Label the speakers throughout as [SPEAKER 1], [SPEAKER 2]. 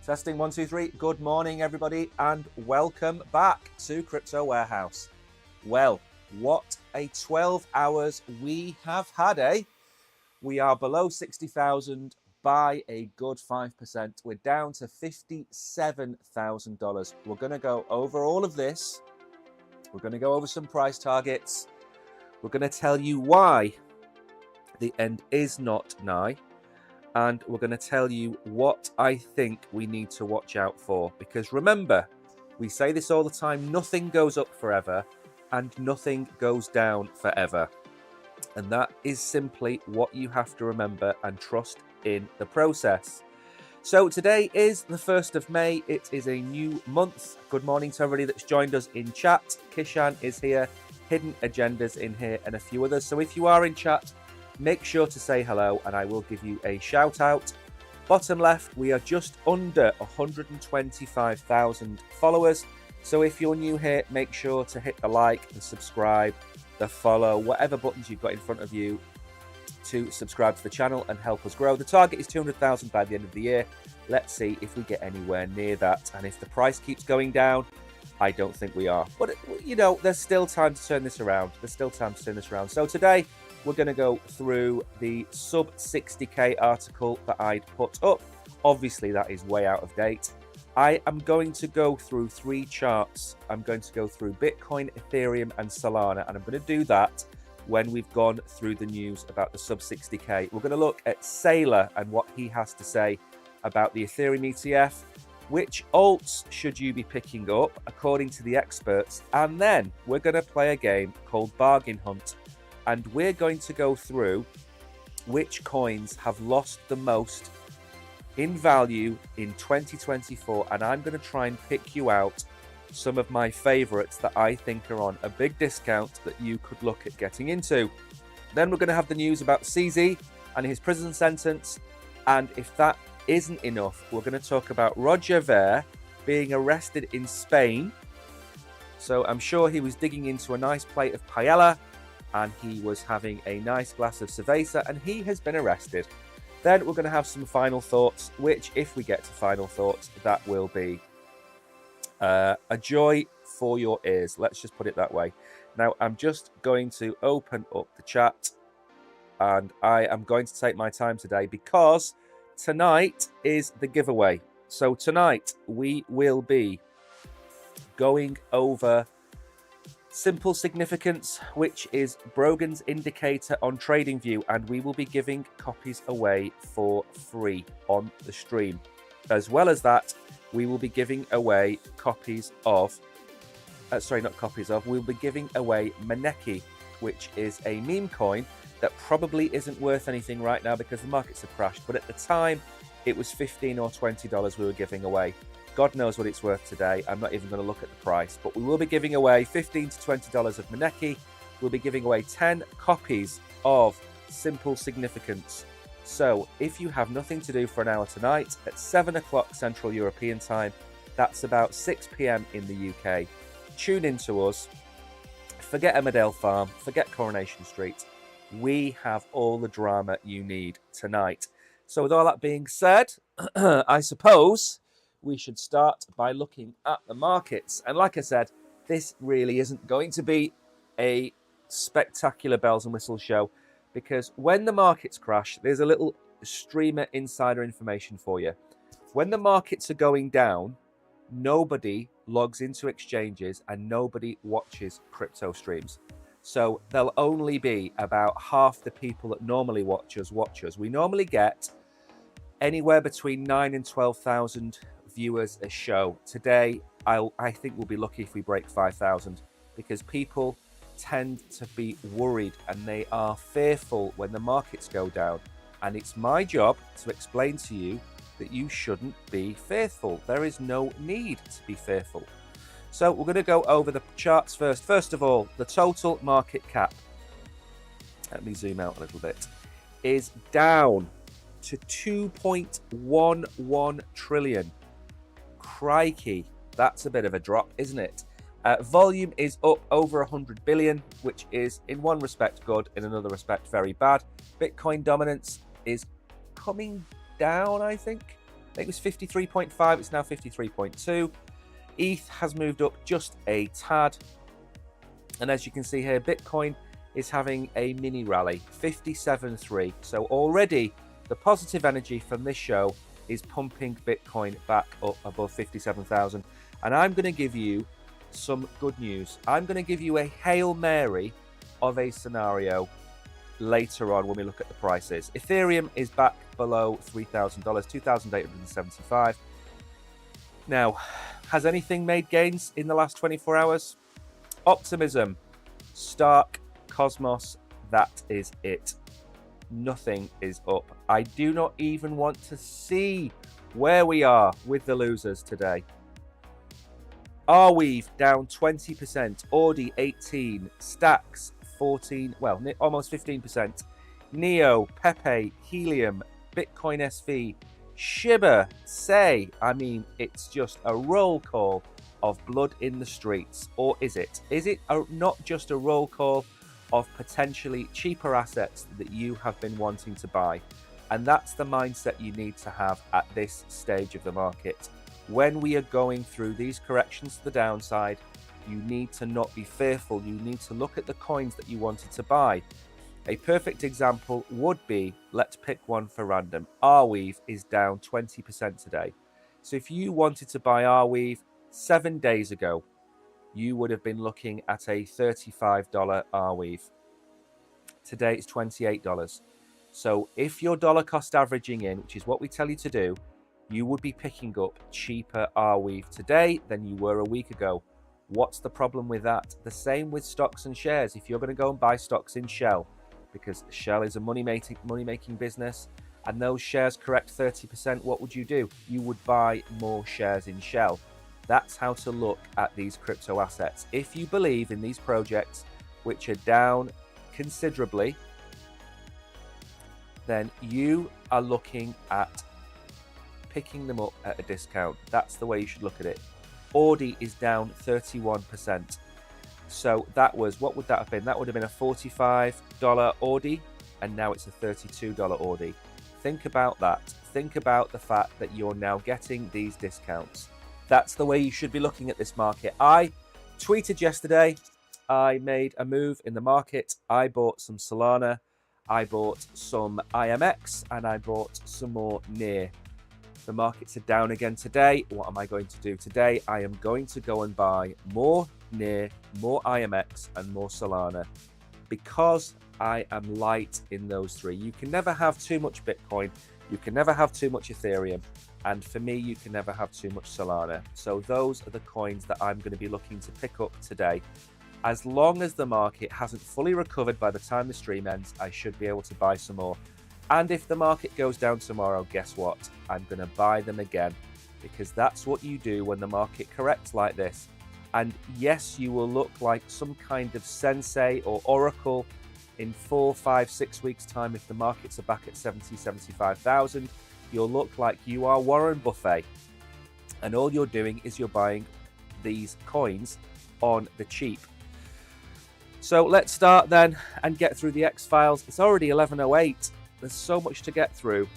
[SPEAKER 1] Testing 1, 2, 3. Good morning, everybody, and welcome back to Crypto Warehouse. Well, what a 12 hours we have had, eh? We are below 60,000 by a good 5%. We're down to $57,000. We're going to go over all of this. We're going to go over some price targets. We're going to tell you why the end is not nigh. And we're going to tell you what I think we need to watch out for. Because remember, we say this all the time, nothing goes up forever and nothing goes down forever. And that is simply what you have to remember and trust in the process. So today is the 1st of May. It is a new month. Good morning to everybody that's joined us in chat. Kishan is here, Hidden Agendas in here, and a few others. So if you are in chat, make sure to say hello and I will give you a shout out. Bottom left, we are just under 125,000 followers. So if you're new here, make sure to hit the like, the subscribe, the follow, whatever buttons you've got in front of you to subscribe to the channel and help us grow. The target is 200,000 by the end of the year. Let's see if we get anywhere near that. And if the price keeps going down, I don't think we are. But, you know, there's still time to turn this around. So today, we're going to go through the sub 60k article that I'd put up. Obviously, that is way out of date. I am going to go through 3 charts. I'm going to go through Bitcoin, Ethereum, and Solana, and I'm going to do that when we've gone through the news about the sub 60k. We're going to look at Saylor and what he has to say about the Ethereum ETF. Which alts should you be picking up according to the experts? And then we're going to play a game called Bargain Hunt. And we're going to go through which coins have lost the most in value in 2024. And I'm going to try and pick you out some of my favorites that I think are on a big discount that you could look at getting into. Then we're going to have the news about CZ and his prison sentence. And if that isn't enough, we're going to talk about Roger Ver being arrested in Spain. So I'm sure he was digging into a nice plate of paella and he was having a nice glass of cerveza and he has been arrested. Then we're going to have some final thoughts, which if we get to final thoughts, that will be a joy for your ears. Let's just put it that way. Now, I'm just going to open up the chat and I am going to take my time today because tonight is the giveaway. So tonight we will be going over simple significance, which is Brogan's indicator on TradingView, and we will be giving copies away for free on the stream. As well as that, we will be giving away copies of, we'll be giving away Maneki, which is a meme coin that probably isn't worth anything right now because the markets have crashed. But at the time, it was $15 or $20 we were giving away. God knows what it's worth today. I'm not even going to look at the price. But we will be giving away $15 to $20 of Maneki. We'll be giving away 10 copies of Simple Significance. So if you have nothing to do for an hour tonight at 7 o'clock Central European Time, that's about 6 p.m. in the UK, tune in to us. Forget Emmerdale Farm. Forget Coronation Street. We have all the drama you need tonight. So with all that being said, I suppose we should start by looking at the markets. And like I said, this really isn't going to be a spectacular bells and whistles show because when the markets crash, there's a little streamer insider information for you. When the markets are going down, nobody logs into exchanges and nobody watches crypto streams. So there'll only be about half the people that normally watch us. We normally get anywhere between 9 and 12,000 viewers a show. Today, I think we'll be lucky if we break 5,000 because people tend to be worried and they are fearful when the markets go down. And it's my job to explain to you that you shouldn't be fearful. There is no need to be fearful. So we're going to go over the charts first. First of all, the total market cap, let me zoom out a little bit, is down to 2.11 trillion. Crikey, that's a bit of a drop, isn't it? Volume is up over 100 billion, which is in one respect good, in another respect very bad. Bitcoin dominance is coming down, I think. I think it was 53.5, it's now 53.2. ETH has moved up just a tad. And as you can see here, Bitcoin is having a mini rally, 57.3. So already the positive energy from this show is pumping Bitcoin back up above 57,000. And I'm going to give you some good news. I'm going to give you a Hail Mary of a scenario later on when we look at the prices. Ethereum is back below $3,000, $2,875. Now, has anything made gains in the last 24 hours? Optimism, Stark, Cosmos, that is it. Nothing is up. I do not even want to see where we are with the losers today. Arweave down 20%, Audi 18, Stacks 14, well, almost 15%. Neo, Pepe, Helium, Bitcoin SV, SHIB, Say. I mean, it's just a roll call of blood in the streets. Or is it? Is it not just a roll call of potentially cheaper assets that you have been wanting to buy? And that's the mindset you need to have at this stage of the market. When we are going through these corrections to the downside, you need to not be fearful. You need to look at the coins that you wanted to buy. A perfect example would be, let's pick one for random. Arweave is down 20% today. So if you wanted to buy Arweave 7 days ago, you would have been looking at a $35 Arweave. Today it's $28. So if you're dollar cost averaging in, which is what we tell you to do, you would be picking up cheaper Arweave today than you were a week ago. What's the problem with that? The same with stocks and shares. If you're going to go and buy stocks in Shell, because Shell is a money-making business, and those shares correct 30%, what would you do? You would buy more shares in Shell. That's how to look at these crypto assets. If you believe in these projects, which are down considerably, then you are looking at picking them up at a discount. That's the way you should look at it. Audi is down 31%. So that was, what would that have been? That would have been a $45 Audi, and now it's a $32 Audi. Think about that. Think about the fact that you're now getting these discounts. That's the way you should be looking at this market. I tweeted yesterday, I made a move in the market. I bought some Solana, I bought some IMX, and I bought some more NEAR. The markets are down again today. What am I going to do today? I am going to go and buy more NEAR, more IMX, and more Solana, because I am light in those three. You can never have too much Bitcoin. You can never have too much Ethereum. And for me, you can never have too much Solana. So those are the coins that I'm going to be looking to pick up today. As long as the market hasn't fully recovered by the time the stream ends, I should be able to buy some more. And if the market goes down tomorrow, guess what? I'm going to buy them again, because that's what you do when the market corrects like this. And yes, you will look like some kind of sensei or oracle in 4, 5, 6 weeks' time if the markets are back at 70, 75,000. You'll look like you are Warren Buffett. And all you're doing is you're buying these coins on the cheap. So let's start then and get through the X-Files. It's already 11:08. There's so much to get through.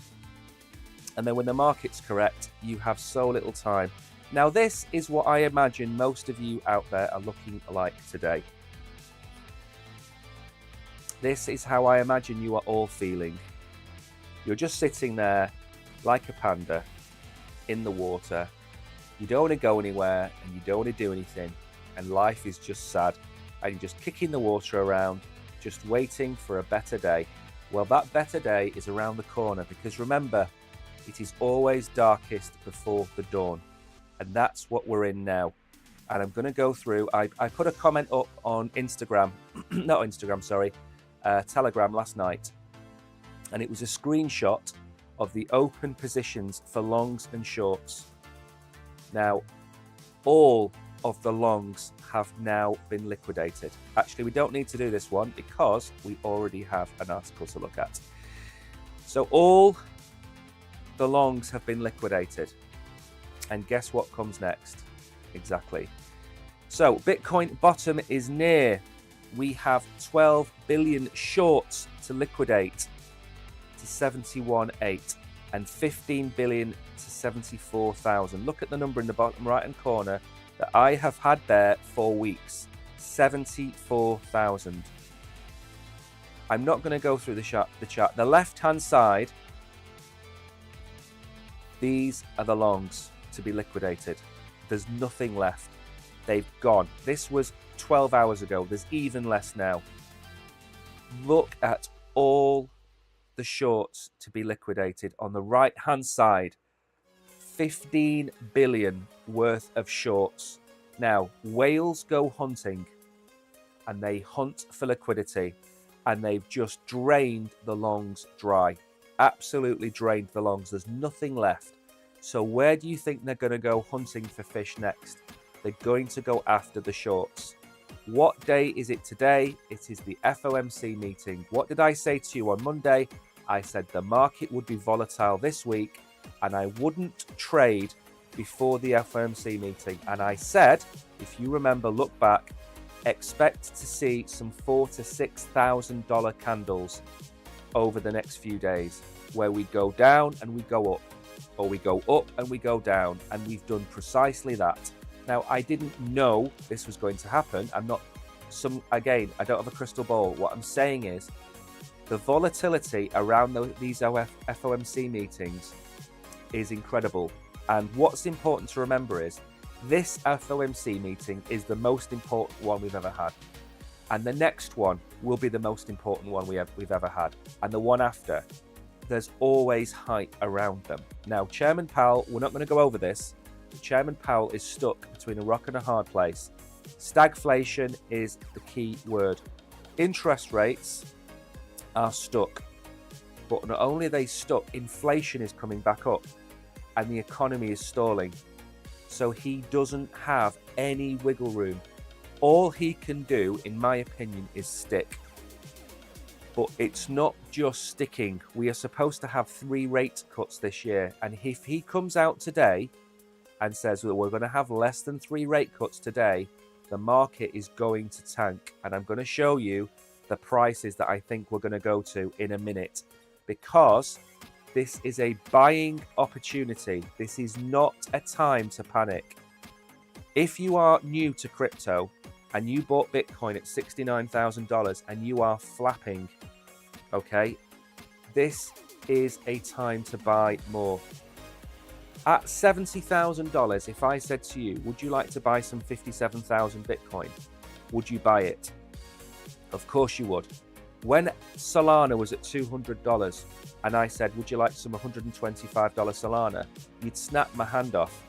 [SPEAKER 1] And then when the market's correct, you have so little time. Now, this is what I imagine most of you out there are looking like today. This is how I imagine you are all feeling. You're just sitting there like a panda in the water. You don't want to go anywhere and you don't want to do anything. And life is just sad. And you're just kicking the water around, just waiting for a better day. Well, that better day is around the corner, because remember, it is always darkest before the dawn. And that's what we're in now. And I'm going to go through, I put a comment up on Instagram, Telegram last night. And it was a screenshot of the open positions for longs and shorts. Now, all of the longs have now been liquidated. Actually, we don't need to do this one because we already have an article to look at. So all the longs have been liquidated. And guess what comes next? Exactly. So Bitcoin bottom is near. We have 12 billion shorts to liquidate to 71.8. and 15 billion to 74,000. Look at the number in the bottom right hand corner that I have had there for weeks. 74,000. I'm not going to go through the chart. The left hand side, these are the longs to be liquidated. There's nothing left. They've gone. This was 12 hours ago. There's even less now. Look at all the shorts to be liquidated on the right hand side. 15 billion worth of shorts. Now, whales go hunting and they hunt for liquidity, and they've just drained the longs dry. Absolutely drained the longs. There's nothing left. So where do you think they're going to go hunting for fish next? They're going to go after the shorts. What day is it today? It is the FOMC meeting. What did I say to you on Monday? I said the market would be volatile this week and I wouldn't trade before the FOMC meeting. And I said, if you remember, look back, expect to see some $4,000 to $6,000 candles over the next few days, where we go down and we go up, or we go up and we go down, and we've done precisely that. Now, I didn't know this was going to happen. I don't have a crystal ball. What I'm saying is the volatility around these FOMC meetings is incredible. And what's important to remember is this FOMC meeting is the most important one we've ever had. And the next one will be the most important one we've ever had. And the one after, there's always hype around them. Now, Chairman Powell, we're not going to go over this. Chairman Powell is stuck between a rock and a hard place. Stagflation is the key word. Interest rates are stuck. But not only are they stuck, inflation is coming back up and the economy is stalling. So he doesn't have any wiggle room. All he can do, in my opinion, is stick. But it's not just sticking. We are supposed to have 3 rate cuts this year. And if he comes out today and says, well, we're going to have less than 3 rate cuts today, the market is going to tank. And I'm going to show you the prices that I think we're going to go to in a minute, because this is a buying opportunity. This is not a time to panic. If you are new to crypto and you bought Bitcoin at $69,000 and you are flapping, okay, this is a time to buy more. At $70,000, if I said to you, would you like to buy some 57,000 Bitcoin? Would you buy it? Of course you would. When Solana was at $200 and I said, would you like some $125 Solana? You'd snap my hand off.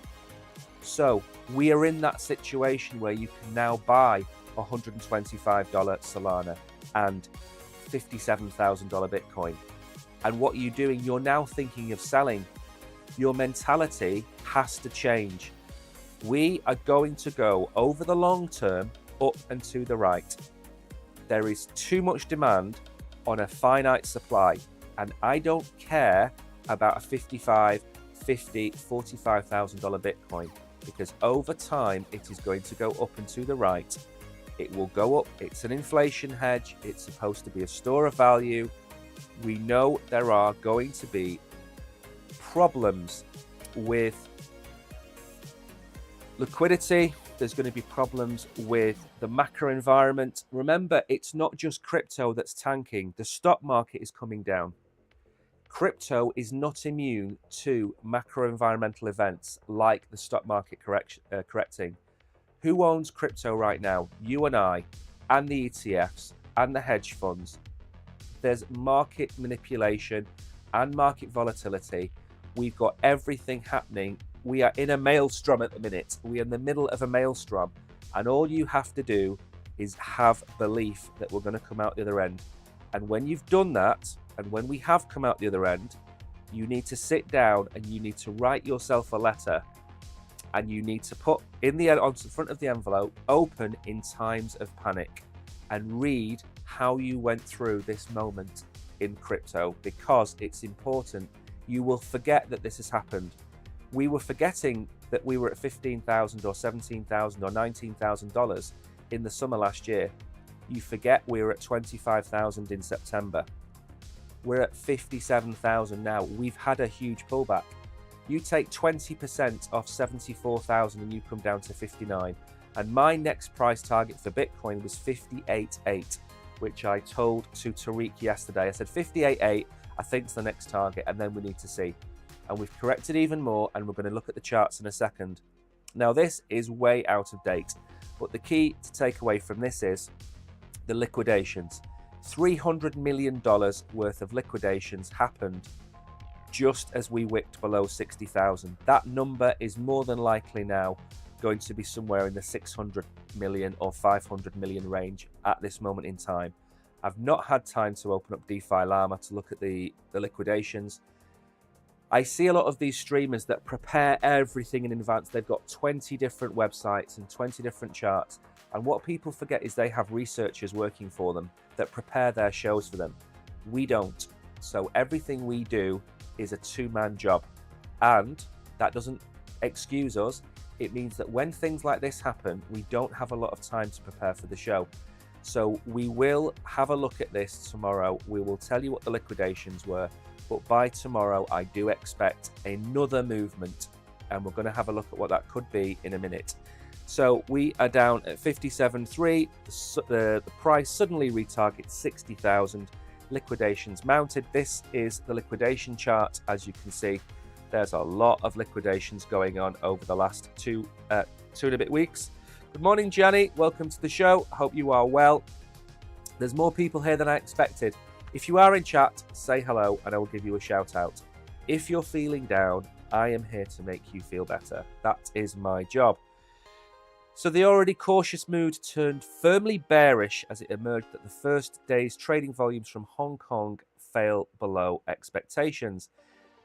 [SPEAKER 1] So we are in that situation where you can now buy $125 Solana and $57,000 Bitcoin. And what are you doing? You're now thinking of selling. Your mentality has to change. We are going to go over the long term up and to the right. There is too much demand on a finite supply, and I don't care about a $55,000, $50,000, $45,000 Bitcoin, because over time it is going to go up and to the right. It will go up. It's an inflation hedge. It's supposed to be a store of value. We know there are going to be problems with liquidity. There's going to be problems with the macro environment. Remember, it's not just crypto that's tanking. The stock market is coming down. Crypto is not immune to macro environmental events like the stock market correcting. Who owns crypto right now? You and I, and the ETFs, and the hedge funds. There's market manipulation and market volatility. We've got everything happening. We are in a maelstrom at the minute. We are in the middle of a maelstrom. And all you have to do is have belief that we're going to come out the other end. And when you've done that, and when we have come out the other end, you need to sit down and you need to write yourself a letter. And you need to put on the front of the envelope, open in times of panic, and read how you went through this moment in crypto, because it's important. You will forget that this has happened. We were forgetting that we were at $15,000 or $17,000 or $19,000 in the summer last year. You forget we were at $25,000 in September. We're at 57,000 now. We've had a huge pullback. You take 20% off 74,000 and you come down to 59. And my next price target for Bitcoin was 58.8, which I told to Tariq yesterday. I said 58.8, I think is the next target, and then we need to see. And we've corrected even more, and we're going to look at the charts in a second. Now, this is way out of date, but the key to take away from this is the liquidations. $300 million worth of liquidations happened just as we wicked below 60,000. That number is more than likely now going to be somewhere in the 600 million or 500 million range at this moment in time. I've not had time to open up DeFi Llama to look at the liquidations. I see a lot of these streamers that prepare everything in advance. They've got 20 different websites and 20 different charts. And what people forget is they have researchers working for them that prepare their shows for them. We don't. So everything we do is a two-man job. And that doesn't excuse us. It means that when things like this happen, we don't have a lot of time to prepare for the show. So we will have a look at this tomorrow. We will tell you what the liquidations were. But by tomorrow, I do expect another movement. And we're going to have a look at what that could be in a minute. So we are down at 57.3. The price suddenly retargets 60,000. Liquidations mounted. This is the liquidation chart. As you can see, there's a lot of liquidations going on over the last two and a bit weeks. Good morning, Gianni. Welcome to the show. Hope you are well. There's more people here than I expected. If you are in chat, say hello and I will give you a shout out. If you're feeling down, I am here to make you feel better. That is my job. So the already cautious mood turned firmly bearish as it emerged that the first day's trading volumes from Hong Kong fell below expectations.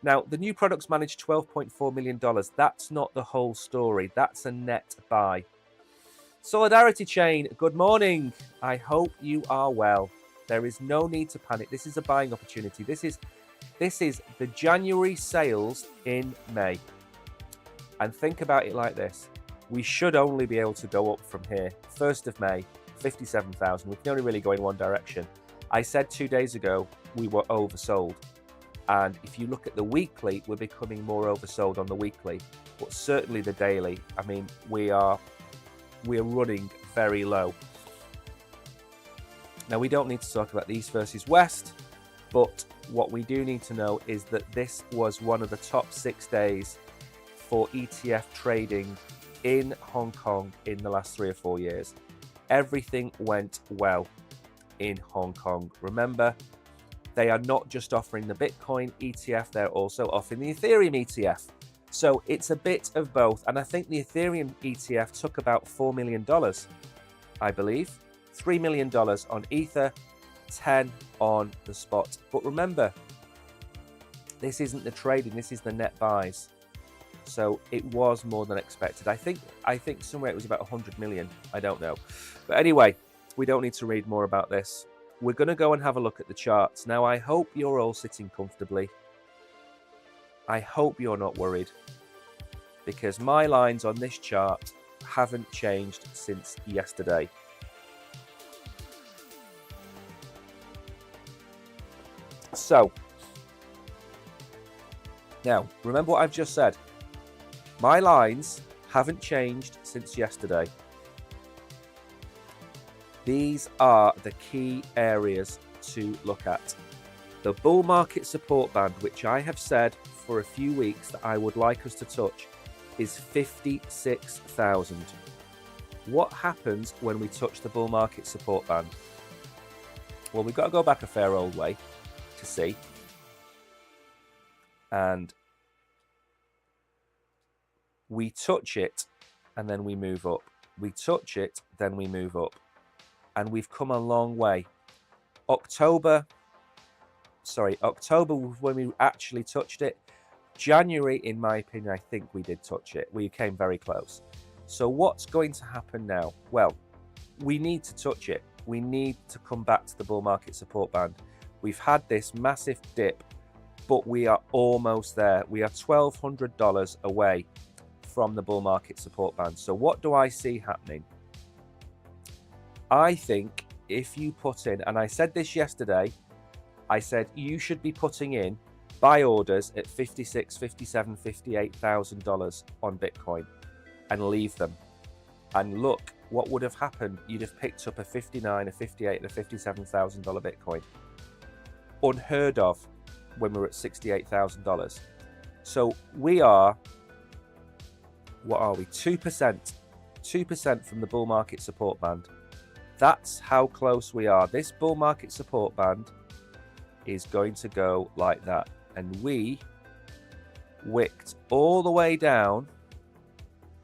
[SPEAKER 1] Now, the new products managed $12.4 million. That's not the whole story. That's a net buy. Solidarity Chain, good morning. I hope you are well. There is no need to panic. This is a buying opportunity. This is the January sales in May. And think about it like this. We should only be able to go up from here. 1st of May, 57,000. We can only really go in one direction. I said 2 days ago we were oversold. And if you look at the weekly, we're becoming more oversold on the weekly. But certainly the daily, I mean, we're running very low. Now, we don't need to talk about the East versus West, but what we do need to know is that this was one of the top 6 days for ETF trading in Hong Kong in the last 3 or 4 years. Everything went well in Hong Kong. Remember, they are not just offering the Bitcoin ETF, they're also offering the Ethereum ETF. So it's a bit of both. And I think the Ethereum ETF took about $4 million, I believe. $3 million on Ether, 10 on the spot. But remember, this isn't the trading, this is the net buys. So it was more than expected. I think somewhere it was about 100 million. I don't know. But anyway, we don't need to read more about this. We're going to go and have a look at the charts. Now, I hope you're all sitting comfortably. I hope you're not worried, because my lines on this chart haven't changed since yesterday. So, now, remember what I've just said. My lines haven't changed since yesterday. These are the key areas to look at. The bull market support band, which I have said for a few weeks that I would like us to touch, is 56,000. What happens when we touch the bull market support band? Well, we've got to go back a fair old way to see. And we touch it and then we move up. We touch it, then we move up. And we've come a long way. October was when we actually touched it. January, in my opinion, I think we did touch it. We came very close. So what's going to happen now? Well, we need to touch it. We need to come back to the bull market support band. We've had this massive dip, but we are almost there. We are $1,200 away from the bull market support band. So what do I see happening? I think if you put in, and I said this yesterday, I said you should be putting in buy orders at $56,000, $57,000, $58,000 on Bitcoin and leave them. And look what would have happened. You'd have picked up a $59,000, a $58,000, and a $57,000 Bitcoin. Unheard of when we're at $68,000. So we are, what are we? 2% from the bull market support band. That's how close we are. This bull market support band is going to go like that. And we wicked all the way down.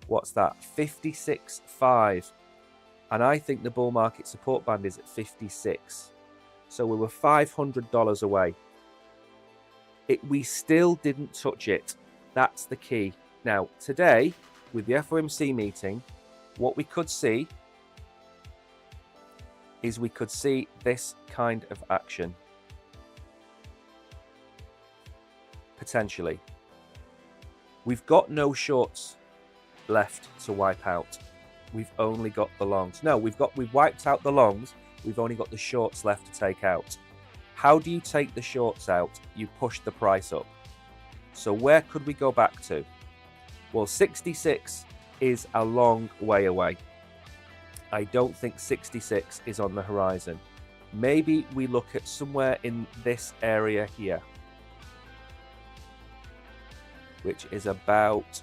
[SPEAKER 1] What's that? 56.5. And I think the bull market support band is at 56. So we were $500 away. We still didn't touch it. That's the key. Now, today, with the FOMC meeting, what we could see is we could see this kind of action. Potentially. We've got no shorts left to wipe out. We've only got the longs. No, we've wiped out the longs. We've only got the shorts left to take out. How do you take the shorts out? You push the price up. So where could we go back to? Well, 66 is a long way away. I don't think 66 is on the horizon. Maybe we look at somewhere in this area here, which is about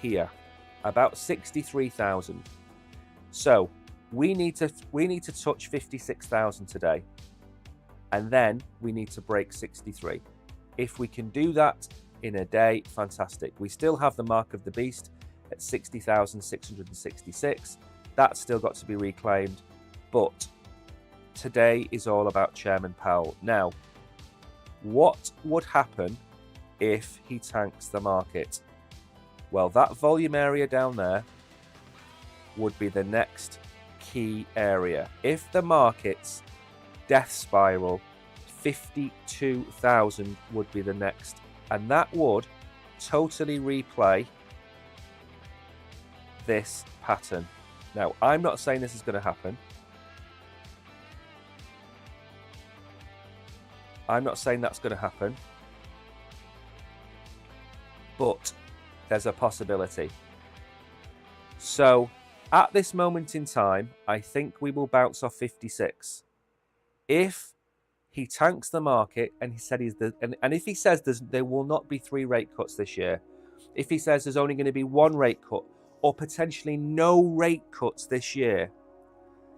[SPEAKER 1] here, about 63,000. So we need to touch 56,000 today, and then we need to break 63. If we can do that in a day, fantastic. We still have the mark of the beast at 60,666. That's still got to be reclaimed, but today is all about Chairman Powell. Now, what would happen if he tanks the market? Well, that volume area down there would be the next key area. If the market's death spiral, 52,000 would be the next, and that would totally replay this pattern. Now, I'm not saying this is going to happen. I'm not saying that's going to happen, but there's a possibility. So at this moment in time, I think we will bounce off 56. If he tanks the market, and he said and if he says there will not be 3 rate cuts this year, if he says there's only going to be 1 rate cut or potentially no rate cuts this year,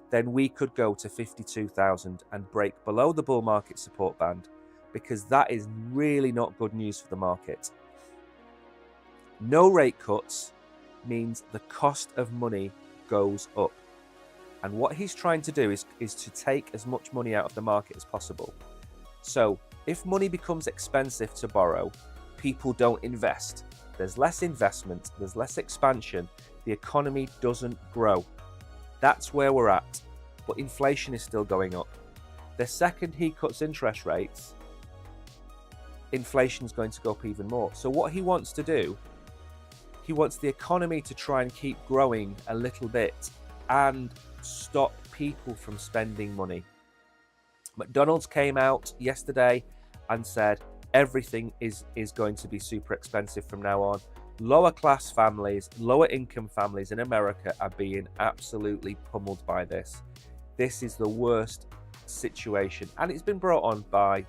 [SPEAKER 1] then we could go to 52,000 and break below the bull market support band, because that is really not good news for the market. No rate cuts means the cost of money goes up. And what he's trying to do is to take as much money out of the market as possible. So if money becomes expensive to borrow, people don't invest. There's less investment, there's less expansion, the economy doesn't grow. That's where we're at. But inflation is still going up. The second he cuts interest rates, inflation is going to go up even more. So what he wants to do, he wants the economy to try and keep growing a little bit and stop people from spending money. McDonald's came out yesterday and said everything is going to be super expensive from now on. Lower class families, lower income families in America are being absolutely pummeled by this. This is the worst situation, and it's been brought on by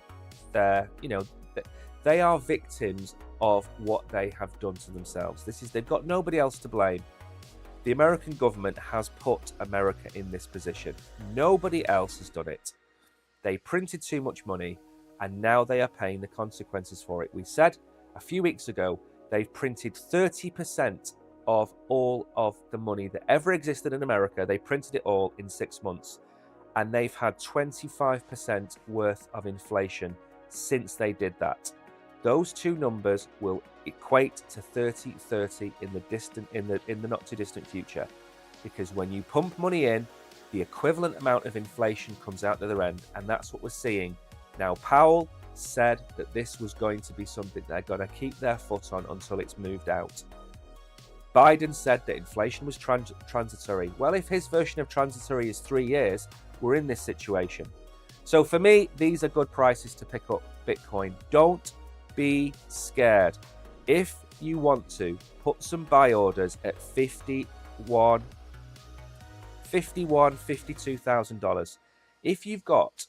[SPEAKER 1] they are victims of what they have done to themselves. They've got nobody else to blame. The American government has put America in this position. Nobody else has done it. They printed too much money, and now they are paying the consequences for it. We said a few weeks ago, they've printed 30% of all of the money that ever existed in America. They printed it all in 6 months, and they've had 25% worth of inflation since they did that. Those two numbers will equate to 30-30 in the not too distant future, because when you pump money in, the equivalent amount of inflation comes out the other end, and that's what we're seeing. Now, Powell said that this was going to be something they're going to keep their foot on until it's moved out. Biden said that inflation was transitory. Well, if his version of transitory is 3 years, we're in this situation. So for me, these are good prices to pick up Bitcoin. Don't be scared. If you want to, put some buy orders at $52,000. If you've got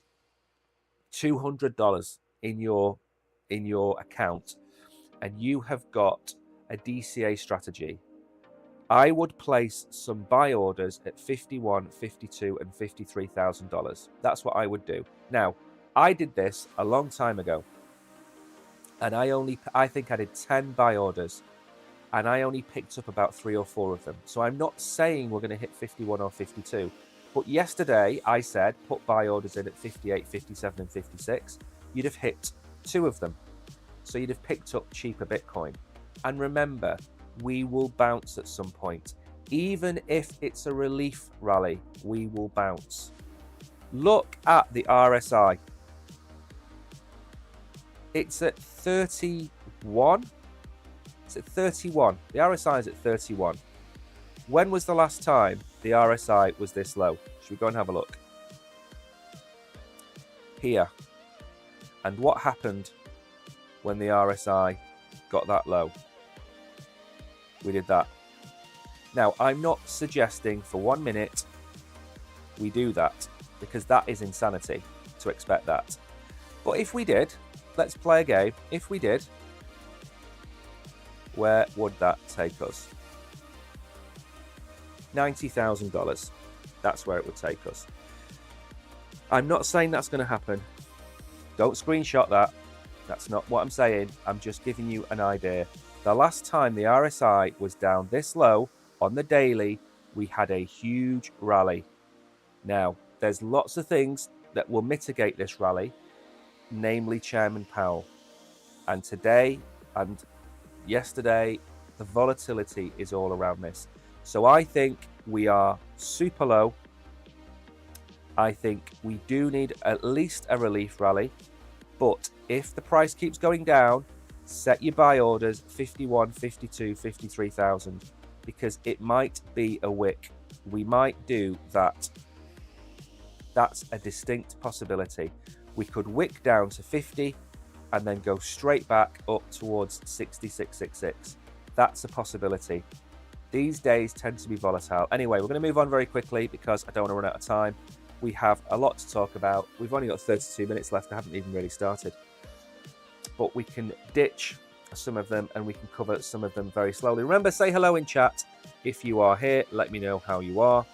[SPEAKER 1] $200 in your account and you have got a DCA strategy, I would place some buy orders at $51,000, $52,000, and $53,000. That's what I would do. Now, I did this a long time ago, and I think I did 10 buy orders, and I only picked up about 3 or 4 of them. So I'm not saying we're going to hit 51 or 52, but yesterday I said put buy orders in at 58, 57, and 56. You'd have hit 2 of them, so you'd have picked up cheaper Bitcoin. And remember, we will bounce at some point. Even if it's a relief rally, we will bounce. Look at the RSI. It's at 31. It's at 31. The RSI is at 31. When was the last time the RSI was this low? Should we go and have a look? Here. And what happened when the RSI got that low? We did that. Now, I'm not suggesting for 1 minute we do that, because that is insanity to expect that. But if we did, let's play a game. If we did, where would that take us? $90,000. That's where it would take us. I'm not saying that's going to happen. Don't screenshot that. That's not what I'm saying. I'm just giving you an idea. The last time the RSI was down this low on the daily, we had a huge rally. Now, there's lots of things that will mitigate this rally, namely Chairman Powell. And today and yesterday, the volatility is all around this. So I think we are super low. I think we do need at least a relief rally. But if the price keeps going down, set your buy orders 51, 52, 53,000, because it might be a wick. We might do that. That's a distinct possibility. We could wick down to 50 and then go straight back up towards 6666. That's a possibility. These days tend to be volatile. Anyway, we're going to move on very quickly because I don't want to run out of time. We have a lot to talk about. We've only got 32 minutes left. I haven't even really started. But we can ditch some of them and we can cover some of them very slowly. Remember, say hello in chat if you are here. Let me know how you are.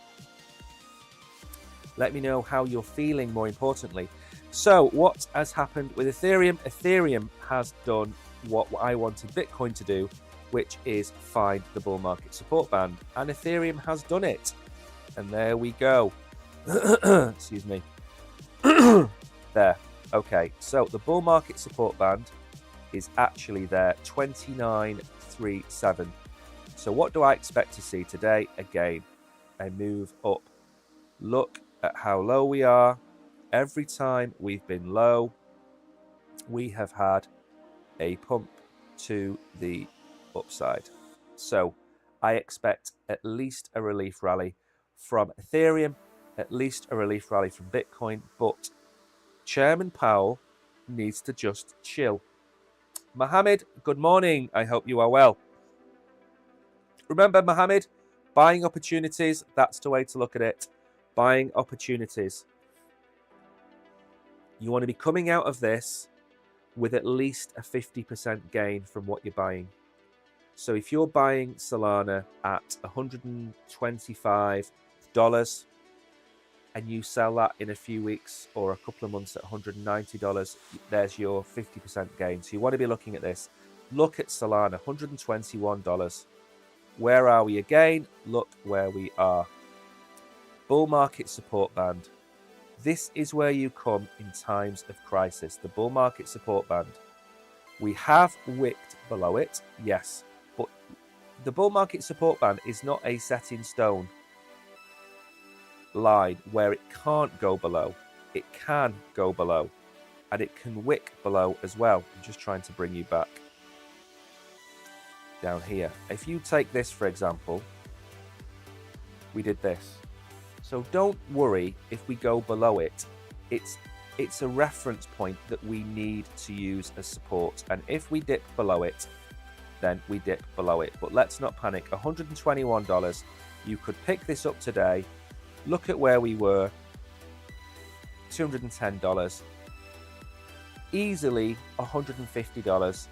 [SPEAKER 1] Let me know how you're feeling, more importantly. So what has happened with Ethereum? Ethereum has done what I wanted Bitcoin to do, which is find the bull market support band. And Ethereum has done it. And there we go. Excuse me. There. Okay, so the bull market support band is actually there, 29.37. So what do I expect to see today? Again, a move up. Look at how low we are. Every time we've been low, we have had a pump to the upside. So I expect at least a relief rally from Ethereum, at least a relief rally from Bitcoin, but Chairman Powell needs to just chill. Mohammed, good morning. I hope you are well. Remember, Mohammed, buying opportunities, that's the way to look at it. Buying opportunities. You want to be coming out of this with at least a 50% gain from what you're buying. So if you're buying Solana at $125 and you sell that in a few weeks or a couple of months at $190, there's your 50% gain. So you want to be looking at this. Look at Solana, $121. Where are we again? Look where we are. Bull market support band. This is where you come in times of crisis. The bull market support band. We have wicked below it, yes, but the bull market support band is not a set in stone line where it can't go below. It can go below, and it can wick below as well. I'm just trying to bring you back down here. If you take this, for example, we did this. So don't worry if we go below it. It's it's a reference point that we need to use as support. And if we dip below it, then we dip below it. But let's not panic. $121. You could pick this up today. Look at where we were. $210. Easily $150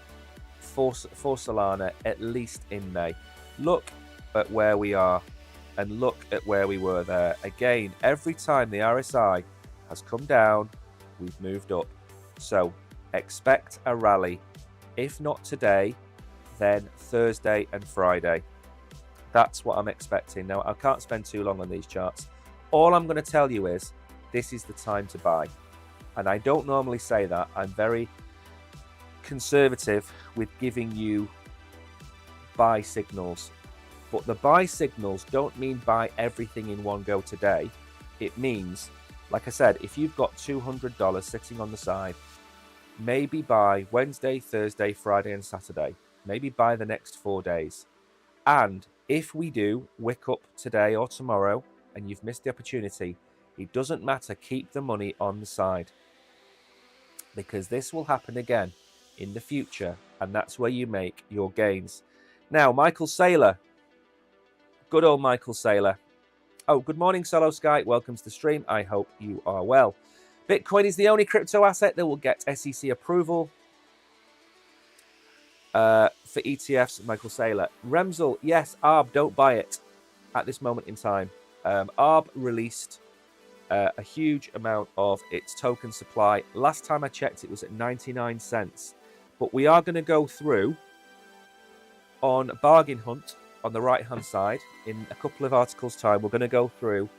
[SPEAKER 1] for Solana, at least in May. Look at where we are and look at where we were there. Again, every time the RSI has come down, we've moved up. So expect a rally. If not today, then Thursday and Friday. That's what I'm expecting. Now, I can't spend too long on these charts. All I'm going to tell you is this is the time to buy. And I don't normally say that. I'm very conservative with giving you buy signals. But the buy signals don't mean buy everything in one go today. It means, like I said, if you've got $200 sitting on the side, maybe buy Wednesday, Thursday, Friday, and Saturday. Maybe buy the next 4 days. And if we do wick up today or tomorrow and you've missed the opportunity, it doesn't matter. Keep the money on the side, because this will happen again in the future, and that's where you make your gains. Now, Michael Saylor. Good old Michael Saylor. Oh, good morning, Solo Sky. Welcome to the stream. I hope you are well. Bitcoin is the only crypto asset that will get SEC approval for ETFs, Michael Saylor. Remzel, yes, ARB, don't buy it at this moment in time. ARB released a huge amount of its token supply. Last time I checked, it was at 99 cents. But we are going to go through on Bargain Hunt on the right-hand side in a couple of articles' time. We're going to go through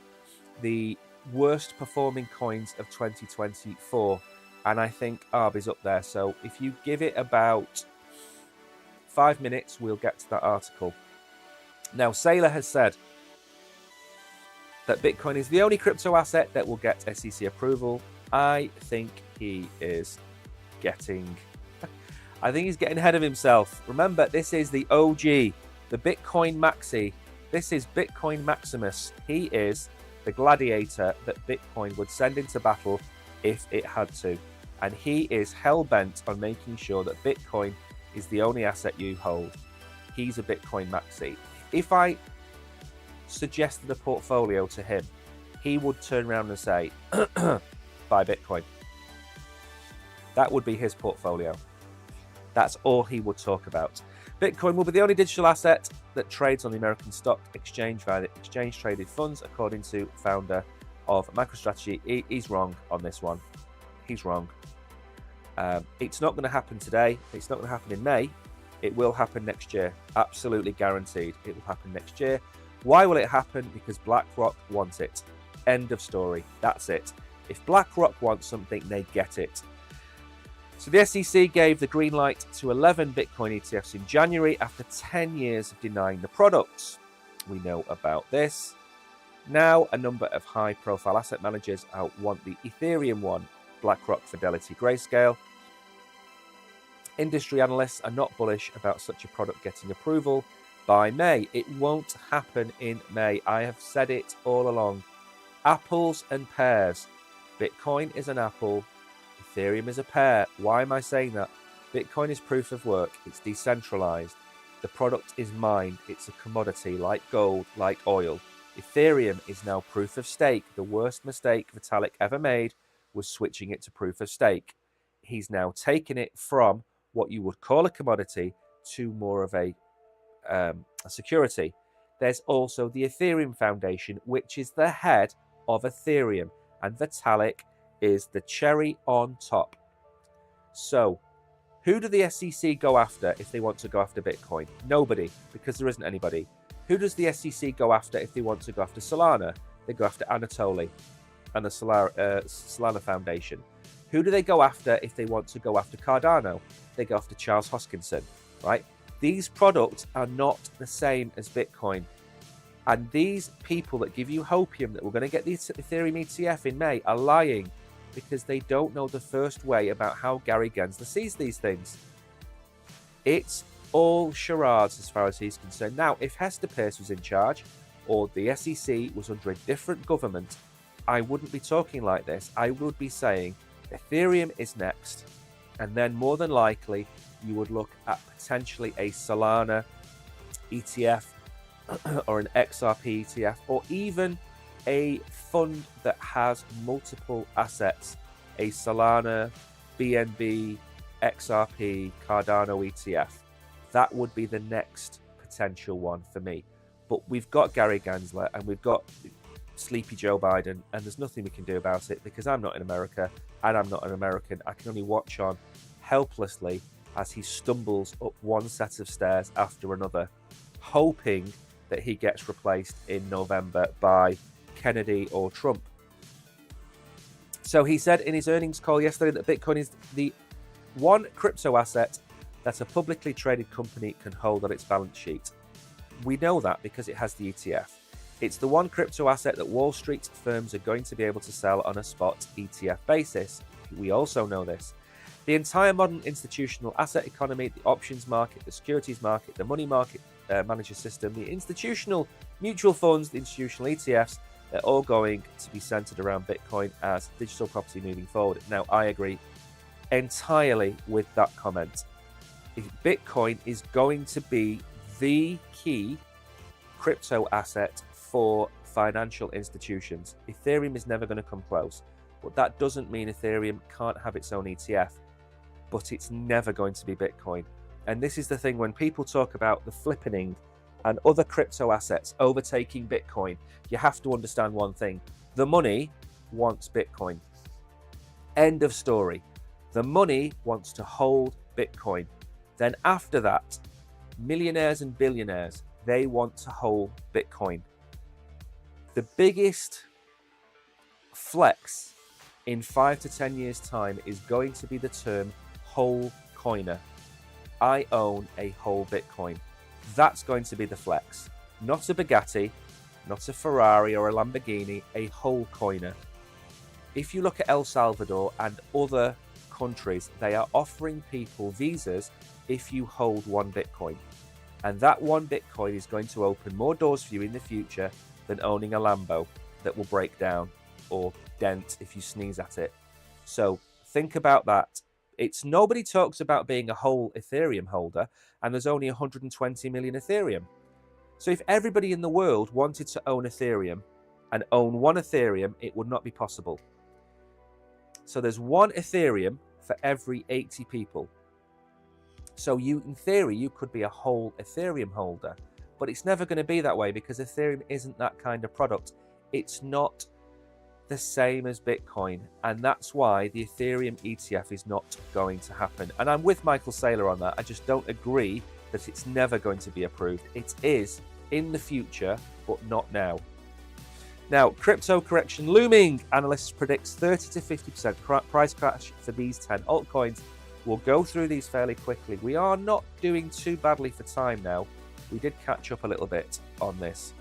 [SPEAKER 1] the worst performing coins of 2024. And I think ARB is up there. So if you give it about 5 minutes, we'll get to that article. Now, Saylor has said that Bitcoin is the only crypto asset that will get SEC approval. I think he is getting... I think he's getting ahead of himself. Remember, this is the OG, the Bitcoin Maxi. This is Bitcoin Maximus. He is the gladiator that Bitcoin would send into battle if it had to. And he is hell-bent on making sure that Bitcoin is the only asset you hold. He's a Bitcoin Maxi. If I suggested a portfolio to him, he would turn around and say, buy Bitcoin. That would be his portfolio. That's all he would talk about. Bitcoin will be the only digital asset that trades on the American Stock Exchange via the exchange-traded funds, according to founder of MicroStrategy. He's wrong on this one. He's wrong. It's not going to happen today. It's not going to happen in May. It will happen next year. Absolutely guaranteed. It will happen next year. Why will it happen? Because BlackRock wants it. End of story. That's it. If BlackRock wants something, they get it. So the SEC gave the green light to 11 Bitcoin ETFs in January after 10 years of denying the products. We know about this. Now, a number of high-profile asset managers want the Ethereum one, BlackRock, Fidelity, Grayscale. Industry analysts are not bullish about such a product getting approval by May. It won't happen in May. I have said it all along. Apples and pears. Bitcoin is an apple. Ethereum is a pear. Why am I saying that? Bitcoin is proof of work. It's decentralized. The product is mined. It's a commodity like gold, like oil. Ethereum is now proof of stake. The worst mistake Vitalik ever made was switching it to proof of stake. He's now taken it from what you would call a commodity to more of a security. There's also the Ethereum Foundation, which is the head of Ethereum, and Vitalik is the cherry on top. So, who do the SEC go after if they want to go after Bitcoin? Nobody, because there isn't anybody. Who does the SEC go after if they want to go after Solana? They go after Anatoly and the Solana Foundation. Who do they go after if they want to go after Cardano? They go after Charles Hoskinson, right? These products are not the same as Bitcoin. And these people that give you hopium that we're going to get the Ethereum ETF in May are lying, because they don't know the first way about how Gary Gensler sees these things. It's all charades as far as he's concerned. Now, if Hester Peirce was in charge, or the SEC was under a different government, I wouldn't be talking like this. I would be saying Ethereum is next, and then more than likely you would look at potentially a Solana ETF or an XRP ETF, or even a fund that has multiple assets, a Solana, BNB, XRP, Cardano ETF. That would be the next potential one for me. But we've got Gary Gensler and we've got Sleepy Joe Biden, and there's nothing we can do about it because I'm not in America and I'm not an American. I can only watch on helplessly as he stumbles up one set of stairs after another, hoping that he gets replaced in November by Kennedy or Trump. So he said in his earnings call yesterday that Bitcoin is the one crypto asset that a publicly traded company can hold on its balance sheet. We know that because it has the ETF. It's the one crypto asset that Wall Street firms are going to be able to sell on a spot ETF basis. We also know this. The entire modern institutional asset economy, the options market, the securities market, the money market manager system, the institutional mutual funds, the institutional ETFs, they're all going to be centered around Bitcoin as digital property moving forward. Now, I agree entirely with that comment. Bitcoin is going to be the key crypto asset for financial institutions. Ethereum is never going to come close, but that doesn't mean Ethereum can't have its own ETF, but it's never going to be Bitcoin. And this is the thing, when people talk about the flippening and other crypto assets overtaking Bitcoin, you have to understand one thing. The money wants Bitcoin. End of story. The money wants to hold Bitcoin. Then after that, millionaires and billionaires, they want to hold Bitcoin. The biggest flex in 5 to 10 years' time is going to be the term whole coiner. I own a whole Bitcoin. That's going to be the flex. Not a Bugatti, not a Ferrari or a Lamborghini, a whole coiner. If you look at El Salvador and other countries, they are offering people visas if you hold one Bitcoin. And that one Bitcoin is going to open more doors for you in the future than owning a Lambo that will break down or dent if you sneeze at it. So think about that. Nobody talks about being a whole Ethereum holder, and there's only 120 million Ethereum. So if everybody in the world wanted to own Ethereum and own one Ethereum, it would not be possible. So there's one Ethereum for every 80 people. So in theory, you could be a whole Ethereum holder, but it's never going to be that way because Ethereum isn't that kind of product. It's not the same as Bitcoin, and that's why the Ethereum ETF is not going to happen. And I'm with Michael Saylor on that. I just don't agree that it's never going to be approved. It is in the future, but not now. Now, crypto correction looming. Analysts predicts 30 to 50% price crash for these 10 altcoins. We'll go through these fairly quickly. We are not doing too badly for time now. We did catch up a little bit on this.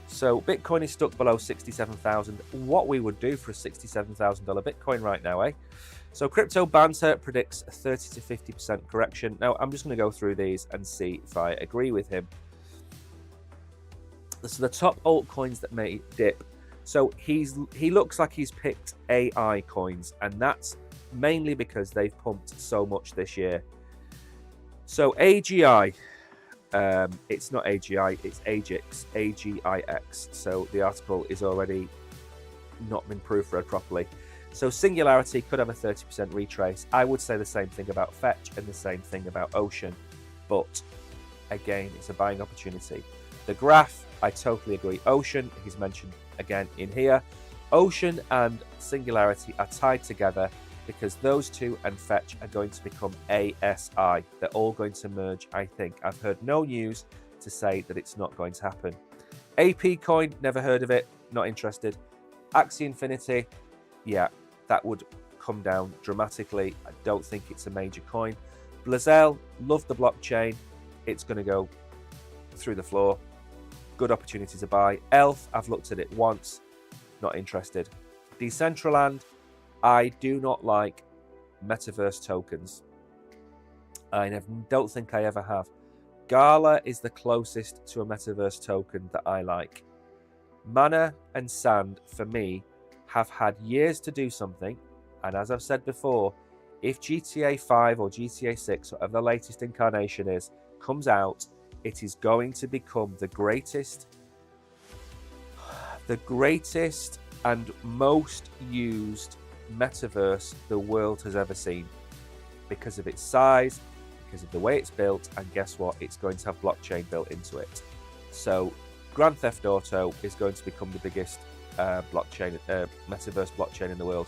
[SPEAKER 1] So Bitcoin is stuck below 67,000. What we would do for a $67,000 Bitcoin right now, eh? So Crypto Banter predicts a 30 to 50% correction. Now, I'm just going to go through these and see if I agree with him. So the top altcoins that may dip. So he looks like he's picked AI coins, and that's mainly because they've pumped so much this year. So AGI, it's not AGI, it's AGIX, AGIX. So the article is already not been proofread properly. So Singularity could have a 30% retrace. I would say the same thing about Fetch and the same thing about Ocean. But again, it's a buying opportunity. The graph, I totally agree. Ocean, he's mentioned again in here. Ocean and Singularity are tied together because those two and Fetch are going to become ASI. They're all going to merge, I think. I've heard no news to say that it's not going to happen. AP Coin, never heard of it, not interested. Axie Infinity, yeah, that would come down dramatically. I don't think it's a major coin. Blazelle, love the blockchain. It's going to go through the floor. Good opportunity to buy. Elf, I've looked at it once, not interested. Decentraland, I do not like metaverse tokens. I don't think I ever have. Gala is the closest to a metaverse token that I like. Mana and Sand, for me, have had years to do something, And as I've said before, if GTA 5 or GTA 6, whatever the latest incarnation is, comes out, it is going to become the greatest and most used metaverse the world has ever seen, because of its size, because of the way it's built, and guess what? It's going to have blockchain built into it. So Grand Theft Auto is going to become the biggest metaverse blockchain in the world.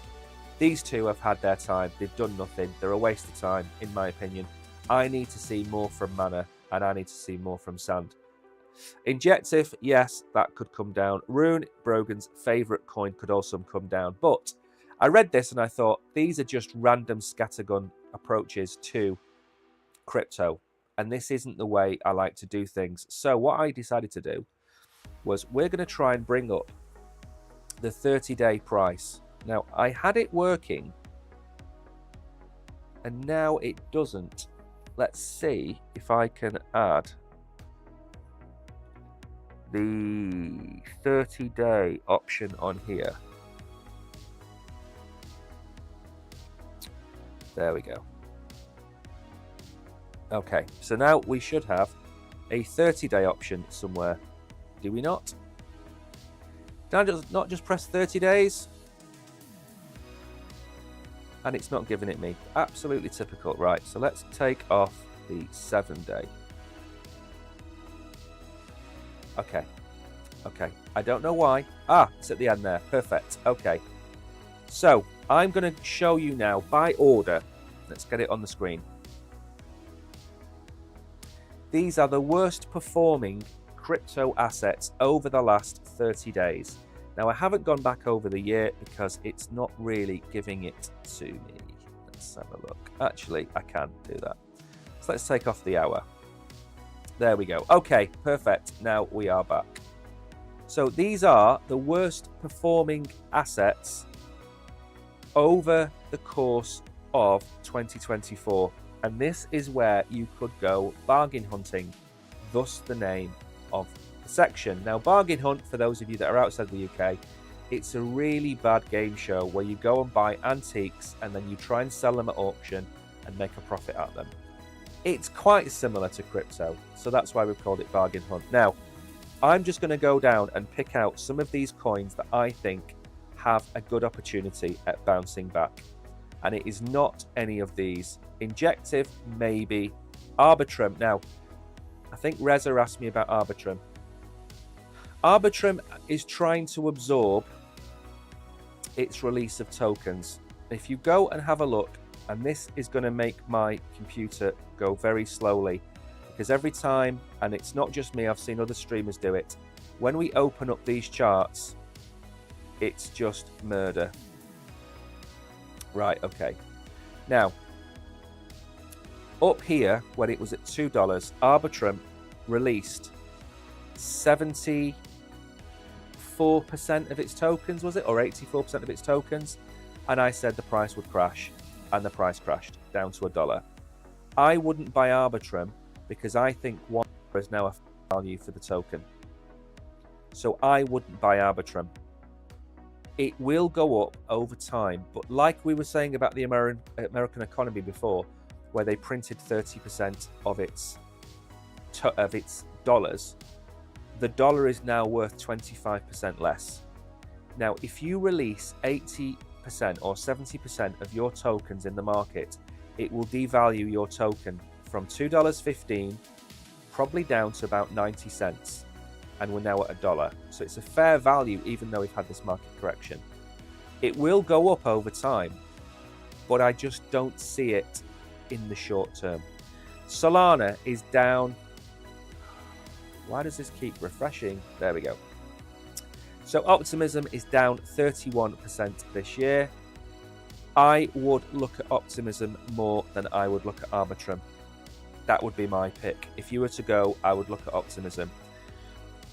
[SPEAKER 1] These two have had their time. They've done nothing. They're a waste of time, in my opinion. I need to see more from Mana, and I need to see more from Sand. Injective, yes, that could come down. Rune, Brogan's favourite coin, could also come down. But I read this and I thought, these are just random scattergun approaches to crypto. And this isn't the way I like to do things. So what I decided to do was we're going to try and bring up the 30-day price. Now, I had it working, and now it doesn't. Let's see if I can add the 30-day option on here. There we go. Okay, so now we should have a 30-day option somewhere. Do we not? Can I not just press 30 days? And it's not giving it me. Absolutely typical. Right, so let's take off the 7-day. Okay. I don't know why. Ah, it's at the end there. Perfect. Okay. So I'm going to show you now by order. Let's get it on the screen. These are the worst performing crypto assets over the last 30 days. Now, I haven't gone back over the year because it's not really giving it to me. Let's have a look. Actually, I can do that. So let's take off the hour. There we go. Okay, perfect. Now we are back. So these are the worst performing assets over the course of 2024. And this is where you could go bargain hunting, thus the name of the section. Now, Bargain Hunt, for those of you that are outside the UK, it's a really bad game show where you go and buy antiques and then you try and sell them at auction and make a profit at them. It's quite similar to crypto, so that's why we've called it Bargain Hunt. Now, I'm just going to go down and pick out some of these coins that I think have a good opportunity at bouncing back. And it is not any of these. Injective, maybe. Arbitrum. Now, I think Reza asked me about Arbitrum. Arbitrum is trying to absorb its release of tokens. If you go and have a look, and this is going to make my computer go very slowly, because every time, and it's not just me, I've seen other streamers do it, when we open up these charts, it's just murder. Right, okay. Now, up here, when it was at $2, Arbitrum released 74% of its tokens, was it? Or 84% of its tokens. And I said the price would crash. And the price crashed down to $1. I wouldn't buy Arbitrum because I think $1 is now a value for the token. So I wouldn't buy Arbitrum. It will go up over time, but like we were saying about the American economy before, where they printed 30% of its dollars, the dollar is now worth 25% less. Now, if you release 80% or 70% of your tokens in the market, it will devalue your token from $2.15 probably down to about 90 cents. And we're now at $1. So it's a fair value even though we've had this market correction. It will go up over time, but I just don't see it in the short term. Solana is down. Why does this keep refreshing? There we go. So Optimism is down 31% this year. I would look at Optimism more than I would look at Arbitrum. That would be my pick. If you were to go, I would look at Optimism.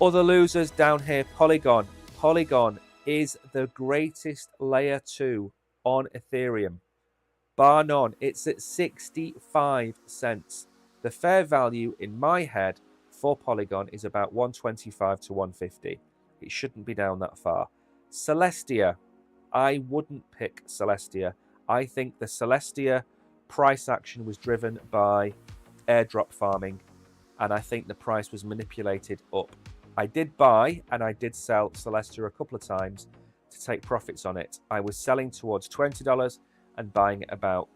[SPEAKER 1] Other losers down here, Polygon. Polygon is the greatest layer 2 on Ethereum. Bar none. It's at 65 cents. The fair value in my head for Polygon is about 125 to 150. It shouldn't be down that far. Celestia. I wouldn't pick Celestia. I think the Celestia price action was driven by airdrop farming, and I think the price was manipulated up. I did buy and I did sell Celestia a couple of times to take profits on it. I was selling towards $20 and buying at about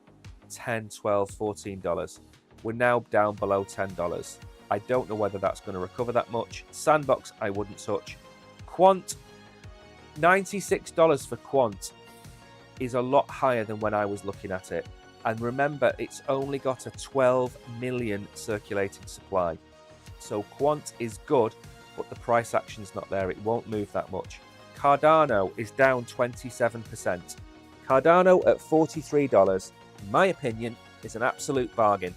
[SPEAKER 1] $10, $12, $14. We're now down below $10. I don't know whether that's going to recover that much. Sandbox, I wouldn't touch. Quant, $96 for Quant is a lot higher than when I was looking at it. And remember, it's only got a 12 million circulating supply. So Quant is good, but the price action's not there. It won't move that much. Cardano is down 27%. Cardano at $43, in my opinion, is an absolute bargain.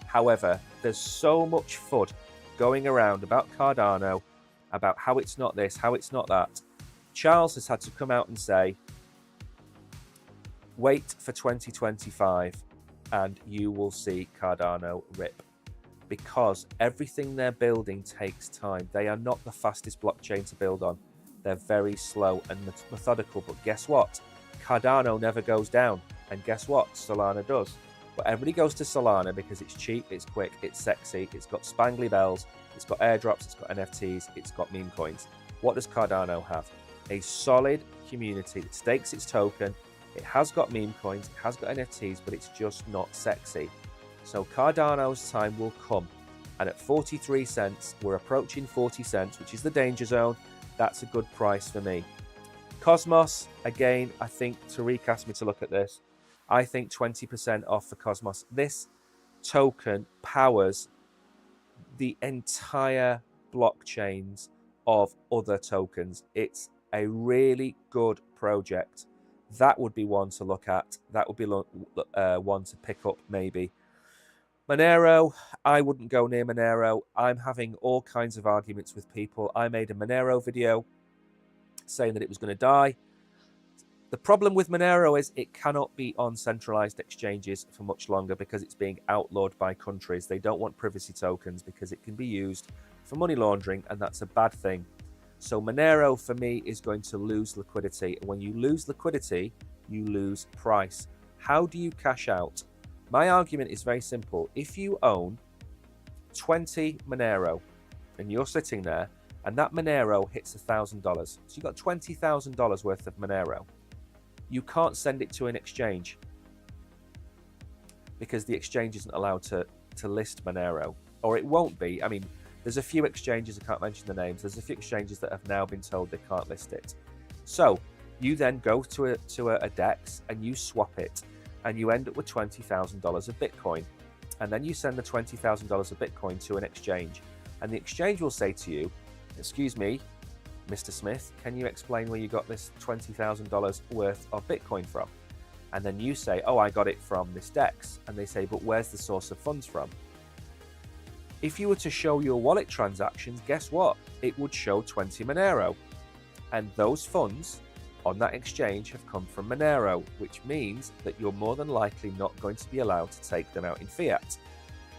[SPEAKER 1] However, there's so much FUD going around about Cardano, about how it's not this, how it's not that. Charles has had to come out and say, wait for 2025 and you will see Cardano rip, because everything they're building takes time. They are not the fastest blockchain to build on. They're very slow and methodical, but guess what? Cardano never goes down, and guess what? Solana does. But everybody goes to Solana because it's cheap, it's quick, it's sexy, it's got spangly bells, it's got airdrops, it's got NFTs, it's got meme coins. What does Cardano have? A solid community that stakes its token. It has got meme coins, it has got NFTs, but it's just not sexy. So Cardano's time will come. And at 43 cents, we're approaching 40 cents, which is the danger zone. That's a good price for me. Cosmos, again, I think Tariq asked me to look at this. I think 20% off for Cosmos. This token powers the entire blockchains of other tokens. It's a really good project. That would be one to look at. That would be one to pick up, maybe. Monero, I wouldn't go near Monero. I'm having all kinds of arguments with people. I made a Monero video saying that it was going to die. The problem with Monero is it cannot be on centralized exchanges for much longer because it's being outlawed by countries. They don't want privacy tokens because it can be used for money laundering, and that's a bad thing. So Monero, for me, is going to lose liquidity. When you lose liquidity, you lose price. How do you cash out? My argument is very simple. If you own 20 Monero and you're sitting there and that Monero hits $1,000, so you've got $20,000 worth of Monero, you can't send it to an exchange because the exchange isn't allowed to list Monero, or it won't be. I mean, there's a few exchanges, I can't mention the names, there's a few exchanges that have now been told they can't list it. So you then go to a DEX and you swap it, and you end up with $20,000 of Bitcoin. And then you send the $20,000 of Bitcoin to an exchange. And the exchange will say to you, excuse me, Mr. Smith, can you explain where you got this $20,000 worth of Bitcoin from? And then you say, oh, I got it from this DEX. And they say, but where's the source of funds from? If you were to show your wallet transactions, guess what? It would show 20 Monero. And those funds on that exchange have come from Monero, which means that you're more than likely not going to be allowed to take them out in fiat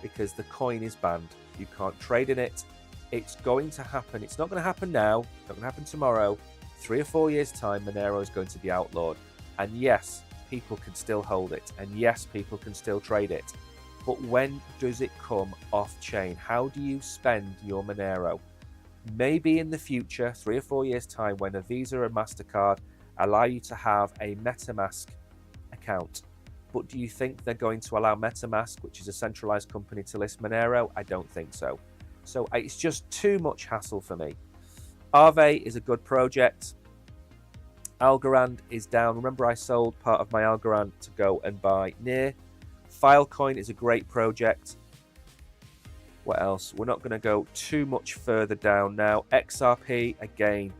[SPEAKER 1] because the coin is banned. You can't trade in it. It's going to happen. It's not going to happen now. It's not going to happen tomorrow. 3 or 4 years' time, Monero is going to be outlawed. And yes, people can still hold it. And yes, people can still trade it. But when does it come off chain? How do you spend your Monero? Maybe in the future, 3 or 4 years' time, when a Visa or MasterCard allow you to have a MetaMask account. But do you think they're going to allow MetaMask, which is a centralized company, to list Monero? I don't think so. So it's just too much hassle for me. Aave is a good project. Algorand is down. Remember, I sold part of my Algorand to go and buy Near. Filecoin is a great project. What else? We're not going to go too much further down now. XRP, again.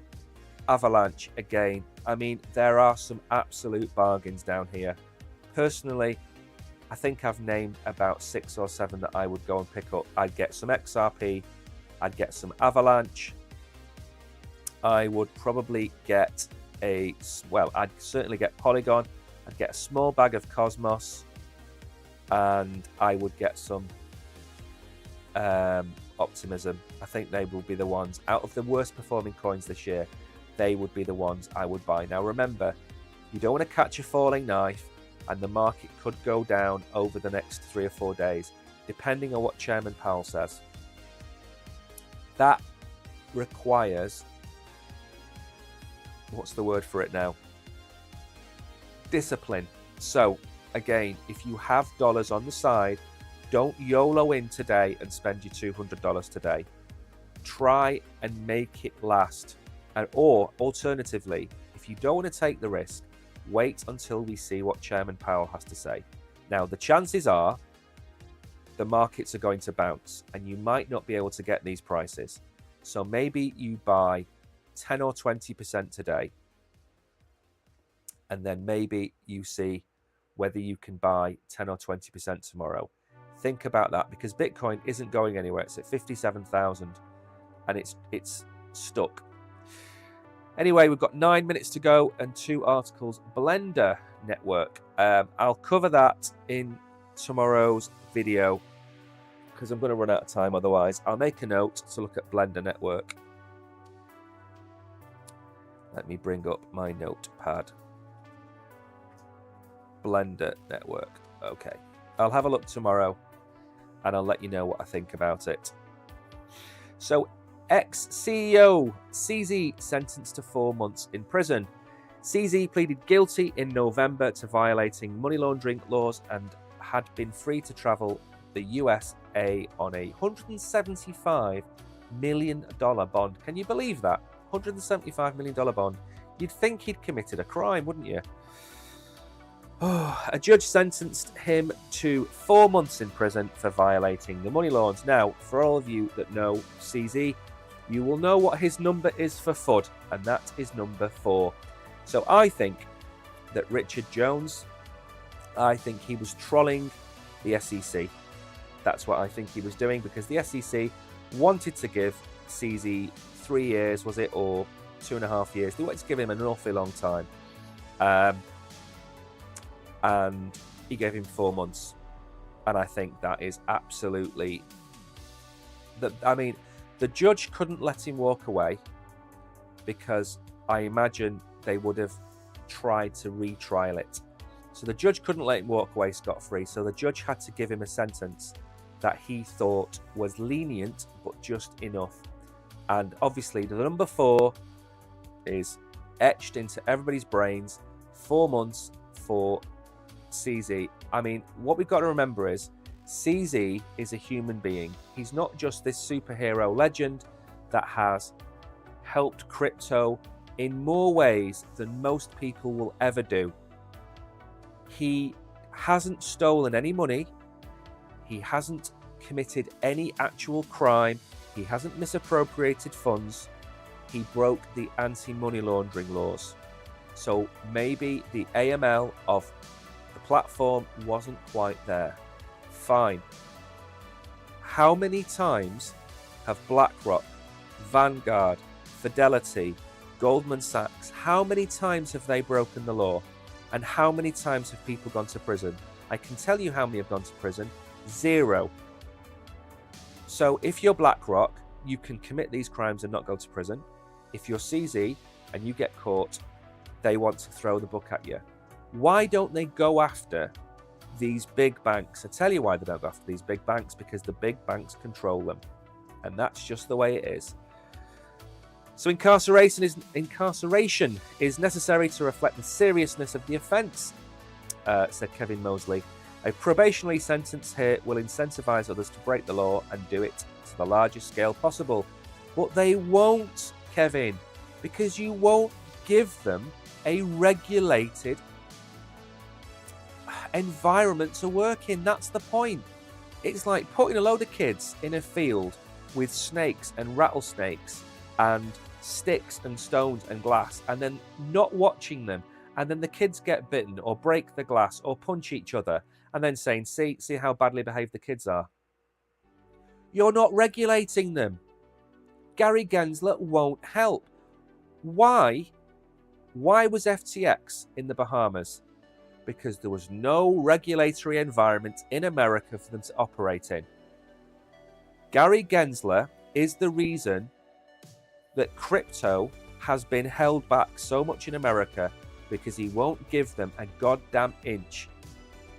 [SPEAKER 1] Avalanche, again. I mean, there are some absolute bargains down here. Personally, I think I've named about 6 or 7 that I would go and pick up. I'd get some XRP. I'd get some Avalanche. I would probably get I'd certainly get Polygon. I'd get a small bag of Cosmos. And I would get some Optimism. I think they will be the ones, out of the worst performing coins this year, they would be the ones I would buy. Now remember, you don't want to catch a falling knife. and the market could go down over the next 3 or 4 days, depending on what Chairman Powell says. That requires, what's the word for it now? Discipline. So again, if you have dollars on the side, don't YOLO in today and spend your $200 today. Try and make it last. Or alternatively, if you don't want to take the risk, wait until we see what Chairman Powell has to say. Now, the chances are the markets are going to bounce and you might not be able to get these prices. So maybe you buy 10 or 20% today, and then maybe you see whether you can buy 10 or 20% tomorrow. Think about that, because Bitcoin isn't going anywhere. It's at 57,000 and it's stuck. Anyway, we've got 9 minutes to go and 2 articles. Blender network. I'll cover that in tomorrow's video because I'm going to run out of time otherwise. I'll make a note to look at Blender network. Let me bring up my notepad. Blender network. Okay. I'll have a look tomorrow and I'll let you know what I think about it. So, ex-CEO CZ sentenced to 4 months in prison. CZ pleaded guilty in November to violating money laundering laws and had been free to travel the USA on a $175 million bond. Can you believe that? $175 million bond. You'd think he'd committed a crime, wouldn't you? A judge sentenced him to 4 months in prison for violating the money laws. Now, for all of you that know CZ, you will know what his number is for FUD, and that is number 4. So I think that Richard Jones, I think he was trolling the SEC. That's what I think he was doing, because the SEC wanted to give CZ 3 years, was it, or 2.5 years? They wanted to give him an awfully long time. And he gave him 4 months. And I think that is absolutely... I mean, the judge couldn't let him walk away because I imagine they would have tried to retrial it. So the judge couldn't let him walk away scot-free. So the judge had to give him a sentence that he thought was lenient, but just enough. And obviously the number 4 is etched into everybody's brains. 4 months for CZ. I mean, what we've got to remember is CZ is a human being. He's not just this superhero legend that has helped crypto in more ways than most people will ever do. He hasn't stolen any money. He hasn't committed any actual crime. He hasn't misappropriated funds. He broke the anti-money laundering laws. So maybe the AML of the platform wasn't quite there. Fine. How many times have BlackRock, Vanguard, Fidelity, Goldman Sachs, how many times have they broken the law? And how many times have people gone to prison? I can tell you how many have gone to prison. 0. So if you're BlackRock, you can commit these crimes and not go to prison. If you're CZ and you get caught, they want to throw the book at you. Why don't they go after these big banks? I tell you why they don't go after these big banks, because the big banks control them. And that's just the way it is. So incarceration is necessary to reflect the seriousness of the offence, said Kevin Mosley. A probationary sentence here will incentivise others to break the law and do it to the largest scale possible. But they won't, Kevin, because you won't give them a regulated environment to work in. That's the point. It's like putting a load of kids in a field with snakes and rattlesnakes and sticks and stones and glass, and then not watching them, and then the kids get bitten or break the glass or punch each other, and then saying, see how badly behaved the kids are. You're not regulating them. Gary Gensler won't help. Why was FTX in the Bahamas? Because there was no regulatory environment in America for them to operate in. Gary Gensler is the reason that crypto has been held back so much in America, because he won't give them a goddamn inch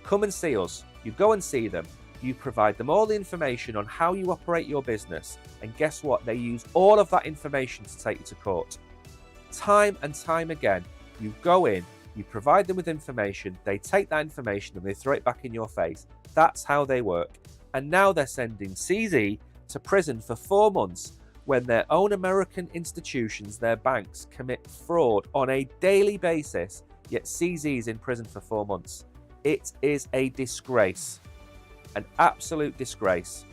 [SPEAKER 1] come and see us. You go and see them. You provide them all the information on how you operate your business. And guess what? They use all of that information to take you to court. Time and time again, you go in, you provide them with information, they take that information and they throw it back in your face. That's how they work. And now they're sending CZ to prison for 4 months when their own American institutions, their banks, commit fraud on a daily basis, yet CZ is in prison for 4 months. It is a disgrace, an absolute disgrace.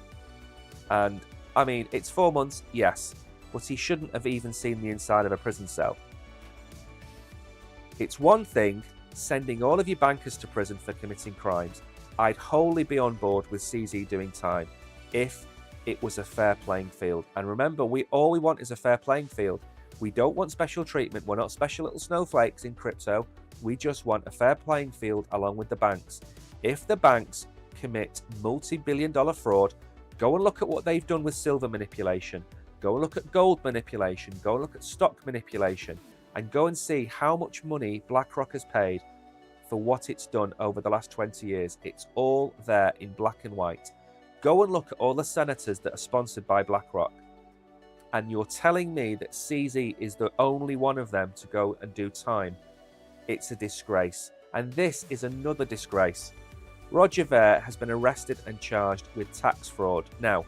[SPEAKER 1] And I mean, it's 4 months, yes, but he shouldn't have even seen the inside of a prison cell. It's one thing sending all of your bankers to prison for committing crimes. I'd wholly be on board with CZ doing time if it was a fair playing field. And remember, all we want is a fair playing field. We don't want special treatment. We're not special little snowflakes in crypto. We just want a fair playing field along with the banks. If the banks commit multi-billion-dollar fraud, go and look at what they've done with silver manipulation. Go and look at gold manipulation. Go and look at stock manipulation. And go and see how much money BlackRock has paid for what it's done over the last 20 years. It's all there in black and white. Go and look at all the senators that are sponsored by BlackRock. And you're telling me that CZ is the only one of them to go and do time. It's a disgrace. And this is another disgrace. Roger Ver has been arrested and charged with tax fraud. Now,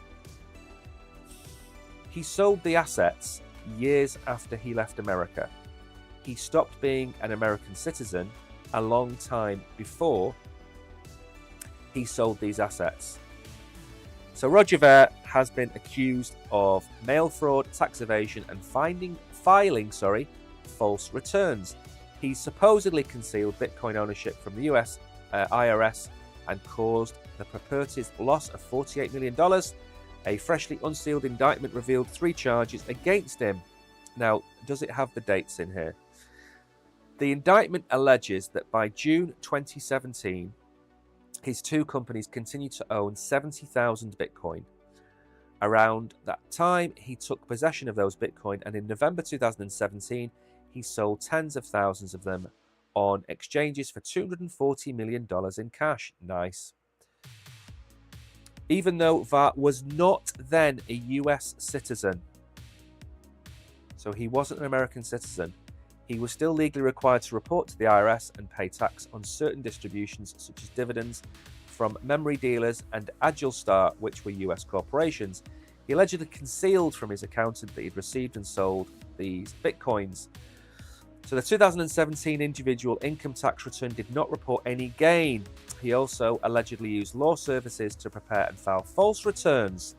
[SPEAKER 1] he sold the assets years after he left America. He stopped being an American citizen a long time before he sold these assets. So Roger Ver has been accused of mail fraud, tax evasion, and filing false returns. He supposedly concealed Bitcoin ownership from the US IRS and caused the properties loss of $48 million. A freshly unsealed indictment revealed 3 charges against him. Now, does it have the dates in here? The indictment alleges that by June 2017, his 2 companies continued to own 70,000 Bitcoin. Around that time, he took possession of those Bitcoin, and in November 2017, he sold tens of thousands of them on exchanges for $240 million in cash. Nice. Even though Var was not then a US citizen, so he wasn't an American citizen, he was still legally required to report to the IRS and pay tax on certain distributions such as dividends from memory dealers and Agilestar, which were US corporations. He allegedly concealed from his accountant that he'd received and sold these Bitcoins. So the 2017 individual income tax return did not report any gain. He also allegedly used law services to prepare and file false returns.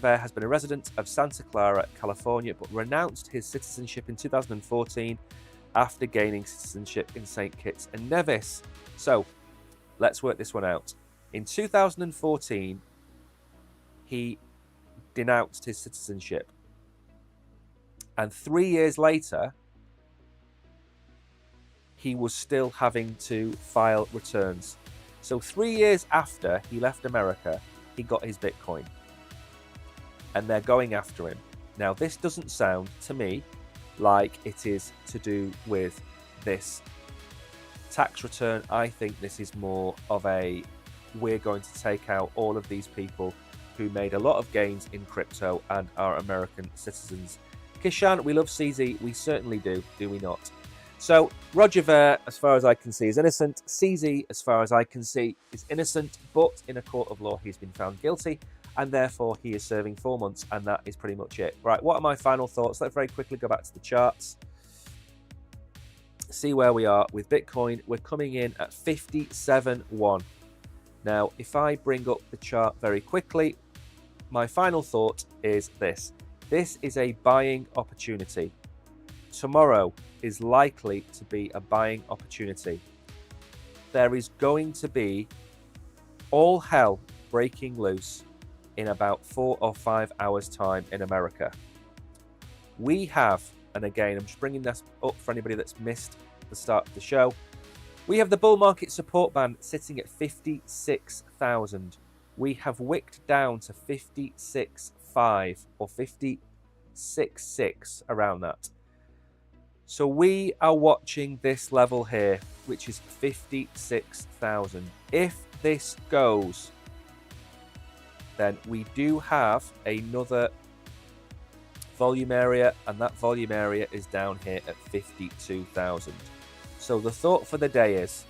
[SPEAKER 1] Ver has been a resident of Santa Clara, California, but renounced his citizenship in 2014 after gaining citizenship in St. Kitts and Nevis. So, let's work this one out. In 2014, he denounced his citizenship. And 3 years later, he was still having to file returns. So 3 years after he left America, he got his Bitcoin. And they're going after him. Now, this doesn't sound to me like it is to do with this tax return. I think this is more of a, we're going to take out all of these people who made a lot of gains in crypto and are American citizens. Kishan, we love CZ. We certainly do we not? So, Roger Ver, as far as I can see, is innocent. CZ, as far as I can see, is innocent, but in a court of law, he's been found guilty, and therefore he is serving 4 months, and that is pretty much it. Right, what are my final thoughts? Let's very quickly go back to the charts. See where we are with Bitcoin. We're coming in at 57.1. Now, if I bring up the chart very quickly, my final thought is this. This is a buying opportunity. Tomorrow is likely to be a buying opportunity. There is going to be all hell breaking loose in about 4 or 5 hours' time in America. We have, and again, I'm just bringing this up for anybody that's missed the start of the show, we have the bull market support band sitting at 56,000. We have wicked down to 56.5 or 56.6, around that. So we are watching this level here, which is 56,000. If this goes, then we do have another volume area, and that volume area is down here at 52,000. So the thought for the day is,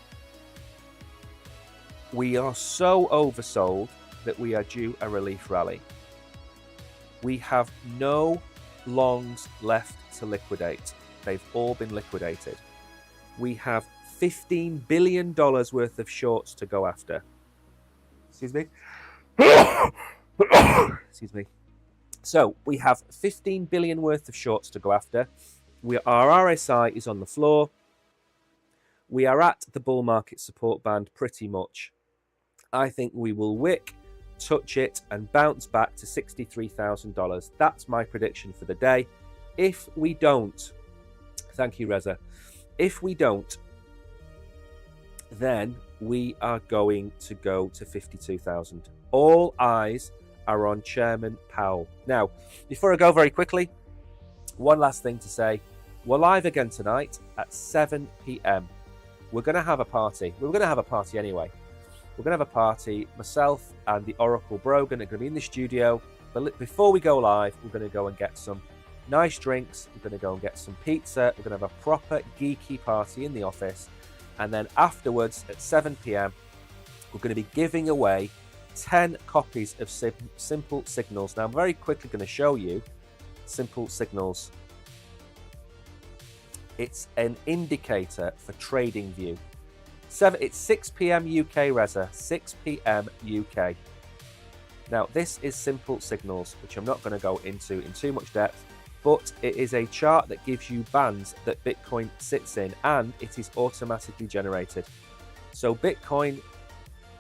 [SPEAKER 1] we are so oversold that we are due a relief rally. We have no longs left to liquidate. They've all been liquidated. We have $15 billion worth of shorts to go after. Excuse me. Excuse me. So we have 15 billion worth of shorts to go after. Our RSI is on the floor. We are at the bull market support band pretty much. I think we will wick, touch it, and bounce back to $63,000. That's my prediction for the day. If we don't, thank you, Reza. If we don't, then we are going to go to 52,000. All eyes are on Chairman Powell. Now, before I go very quickly, one last thing to say. We're live again tonight at 7 p.m. We're going to have a party. We're going to have a party anyway. We're going to have a party. Myself and the Oracle Brogan are going to be in the studio. But before we go live, we're going to go and get some nice drinks. We're going to go and get some pizza. We're going to have a proper geeky party in the office. And then afterwards, at 7 p.m., we're going to be giving away 10 copies of Simple Signals. Now, I'm very quickly going to show you Simple Signals. It's an indicator for TradingView. It's 6 p.m. UK, Reza. 6 p.m. UK. Now, this is Simple Signals, which I'm not going to go into in too much depth, but it is a chart that gives you bands that Bitcoin sits in, and it is automatically generated. So Bitcoin,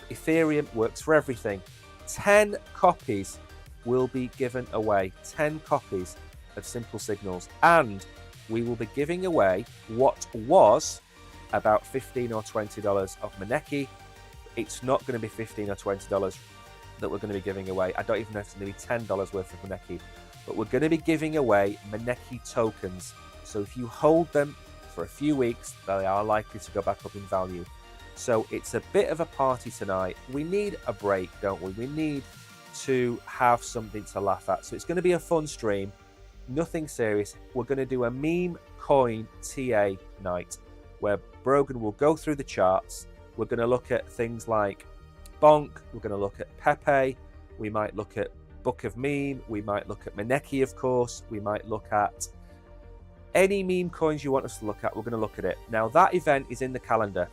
[SPEAKER 1] Ethereum works for everything. 10 copies will be given away. 10 copies of Simple Signals. And we will be giving away what was about $15 or $20 of Maneki. It's not going to be $15 or $20 that we're going to be giving away. I don't even know if it's going to be $10 worth of Maneki. But we're going to be giving away Maneki tokens. So if you hold them for a few weeks, they are likely to go back up in value. So it's a bit of a party tonight. We need a break, don't we? We need to have something to laugh at. So it's going to be a fun stream. Nothing serious. We're going to do a meme coin TA night where Brogan will go through the charts. We're going to look at things like Bonk. We're going to look at Pepe. We might look at Book of Meme. We might look at Maneki, of course. We might look at any meme coins you want us to look at. We're going to look at it. Now, that event is in the calendar.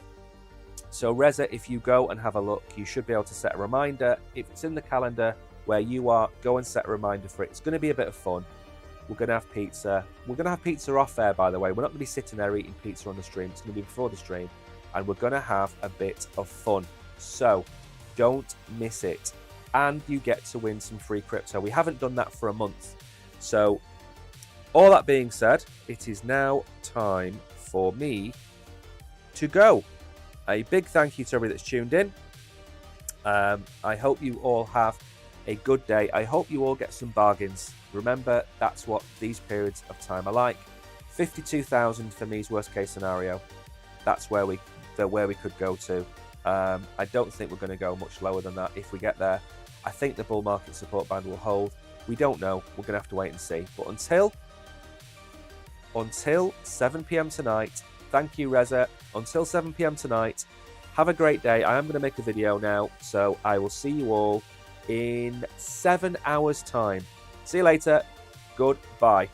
[SPEAKER 1] So, Reza, if you go and have a look, you should be able to set a reminder. If it's in the calendar where you are, go and set a reminder for it. It's going to be a bit of fun. We're going to have pizza. We're going to have pizza off air, by the way. We're not going to be sitting there eating pizza on the stream. It's going to be before the stream. And we're going to have a bit of fun. So, don't miss it. And you get to win some free crypto. We haven't done that for a month. So, all that being said, it is now time for me to go. A big thank you to everybody that's tuned in. I hope you all have a good day. I hope you all get some bargains. Remember, that's what these periods of time are like. 52,000 for me is worst case scenario. That's where we could go to. I don't think we're going to go much lower than that if we get there. I think the bull market support band will hold. We don't know. We're going to have to wait and see. But until 7 p.m. tonight, thank you, Reza. Until 7 p.m. tonight, have a great day. I am going to make a video now, so I will see you all in 7 hours' time. See you later. Goodbye.